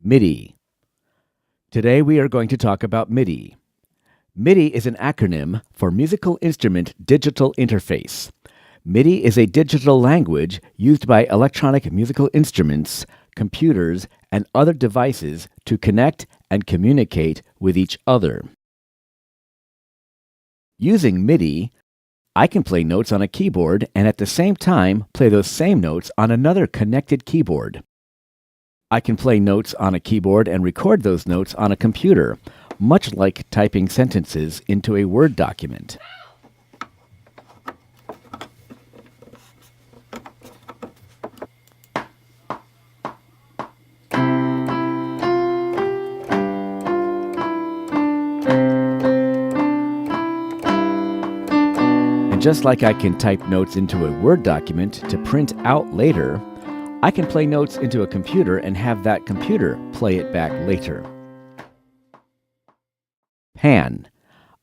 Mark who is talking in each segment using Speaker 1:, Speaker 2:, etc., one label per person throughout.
Speaker 1: MIDI. Today we are going to talk about MIDI. MIDI is an acronym for Musical Instrument Digital Interface. MIDI is a digital language used by electronic musical instruments, computers, and other devices to connect and communicate with each other. Using MIDI, I can play notes on a keyboard and at the same time play those same notes on another connected keyboard. I can play notes on a keyboard and record those notes on a computer, much like typing sentences into a Word document. And just like I can type notes into a Word document to print out later, I can play notes into a computer and have that computer play it back later. Pan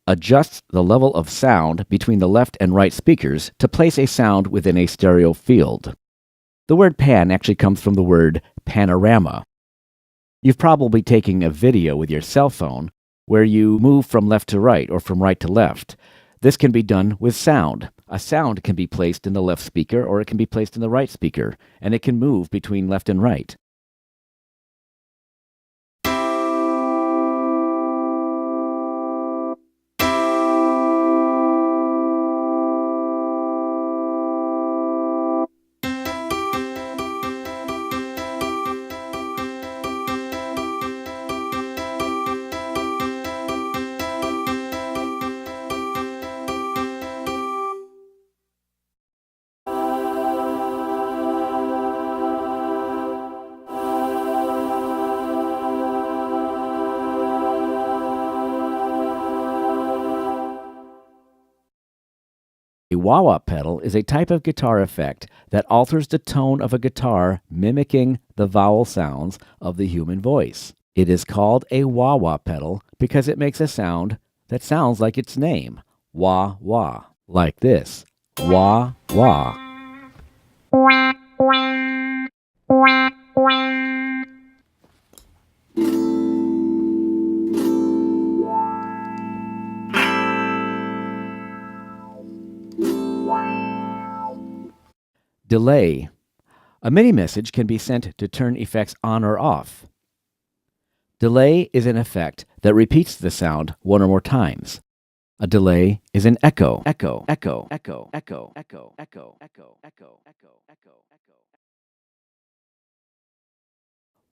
Speaker 1: adjusts the level of sound between the left and right speakers to place a sound within a stereo field. The word pan actually comes from the word panorama. You've probably taken a video with your cell phone where you move from left to right or from right to left. This can be done with sound. A sound can be placed in the left speaker or it can be placed in the right speaker, and it can move between left and right. A wah-wah pedal is a type of guitar effect that alters the tone of a guitar mimicking the vowel sounds of the human voice. It is called a wah-wah pedal because it makes a sound that sounds like its name, wah-wah, like this, wah-wah. Delay. A MIDI message can be sent to turn effects on or off. Delay is an effect that repeats the sound one or more times. A delay is an echo, echo, echo, echo, echo, echo, echo, echo, echo, echo, echo, echo.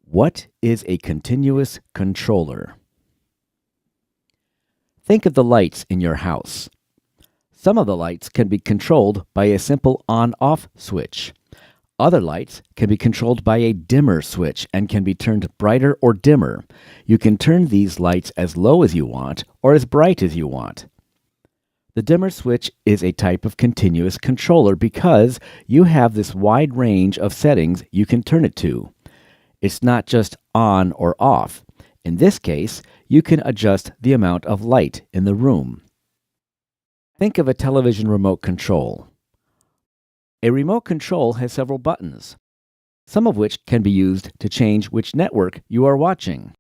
Speaker 1: What is a continuous controller? Think of the lights in your house. Some of the lights can be controlled by a simple on-off switch. Other lights can be controlled by a dimmer switch and can be turned brighter or dimmer. You can turn these lights as low as you want or as bright as you want. The dimmer switch is a type of continuous controller because you have this wide range of settings you can turn it to. It's not just on or off. In this case, you can adjust the amount of light in the room. Think of a television remote control. A remote control has several buttons, some of which can be used to change which network you are watching.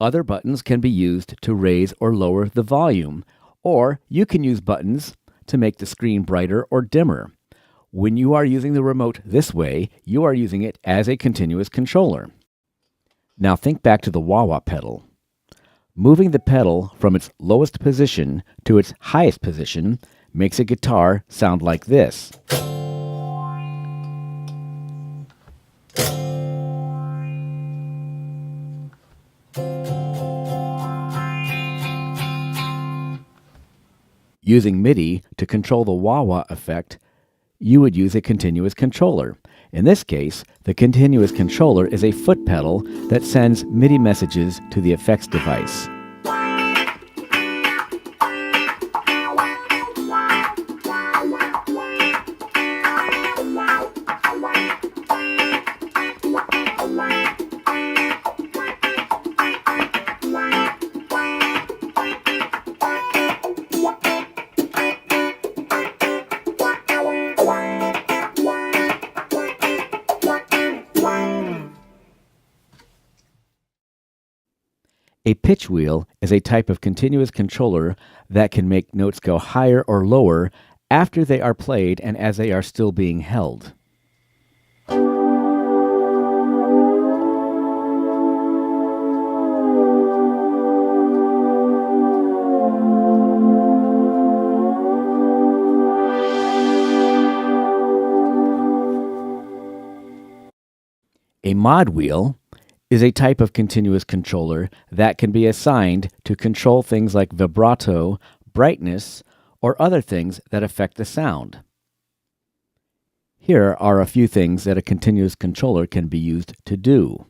Speaker 1: Other buttons can be used to raise or lower the volume, or you can use buttons to make the screen brighter or dimmer. When you are using the remote this way, you are using it as a continuous controller. Now think back to the wah-wah pedal. Moving the pedal from its lowest position to its highest position makes a guitar sound like this. Using MIDI to control the wah-wah effect, you would use a continuous controller. In this case, the continuous controller is a foot pedal that sends MIDI messages to the effects device. A pitch wheel is a type of continuous controller that can make notes go higher or lower after they are played and as they are still being held. A mod wheel is a type of continuous controller that can be assigned to control things like vibrato, brightness, or other things that affect the sound. Here are a few things that a continuous controller can be used to do.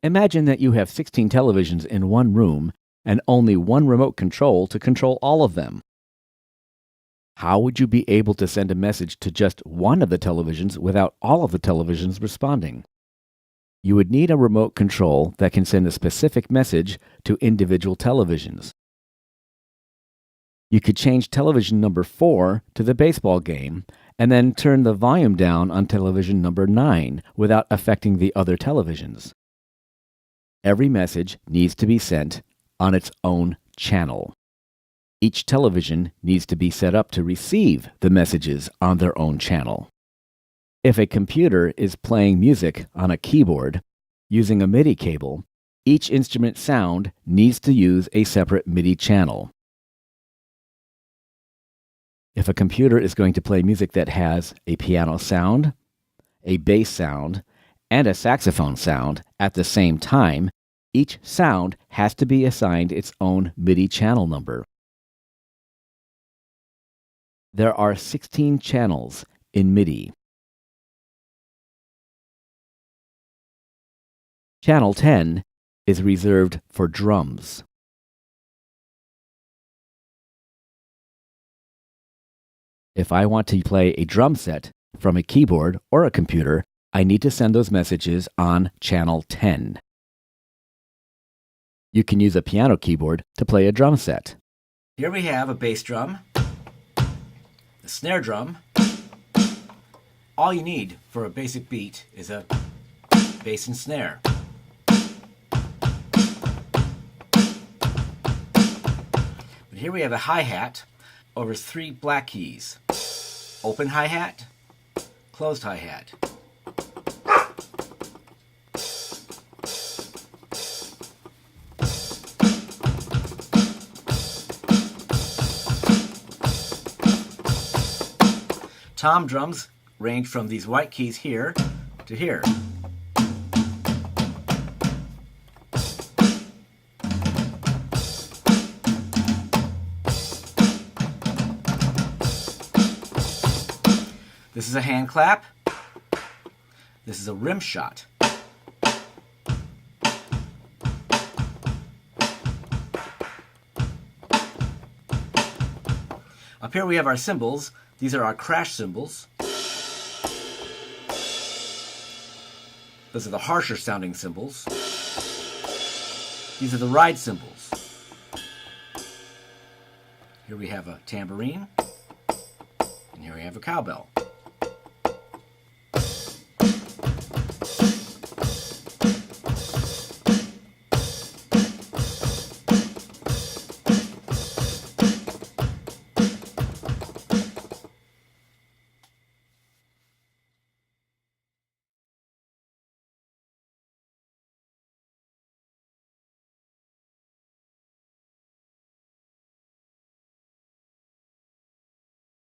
Speaker 1: Imagine that you have 16 televisions in one room and only one remote control to control all of them. How would you be able to send a message to just one of the televisions without all of the televisions responding? You would need a remote control that can send a specific message to individual televisions. You could change television number 4 to the baseball game and then turn the volume down on television number 9 without affecting the other televisions. Every message needs to be sent on its own channel. Each television needs to be set up to receive the messages on their own channel. If a computer is playing music on a keyboard using a MIDI cable, each instrument sound needs to use a separate MIDI channel. If a computer is going to play music that has a piano sound, a bass sound, and a saxophone sound at the same time, each sound has to be assigned its own MIDI channel number. There are 16 channels in MIDI. Channel 10 is reserved for drums. If I want to play a drum set from a keyboard or a computer, I need to send those messages on channel 10. You can use a piano keyboard to play a drum set. Here we have a bass drum, a snare drum. All you need for a basic beat is a bass and snare. But here we have a hi-hat over 3 black keys. Open hi-hat, closed hi-hat. Tom drums range from these white keys here to here. This is a hand clap. This is a rim shot. Up here we have our cymbals. These are our crash cymbals. Those are the harsher sounding cymbals. These are the ride cymbals. Here we have a tambourine, and here we have a cowbell.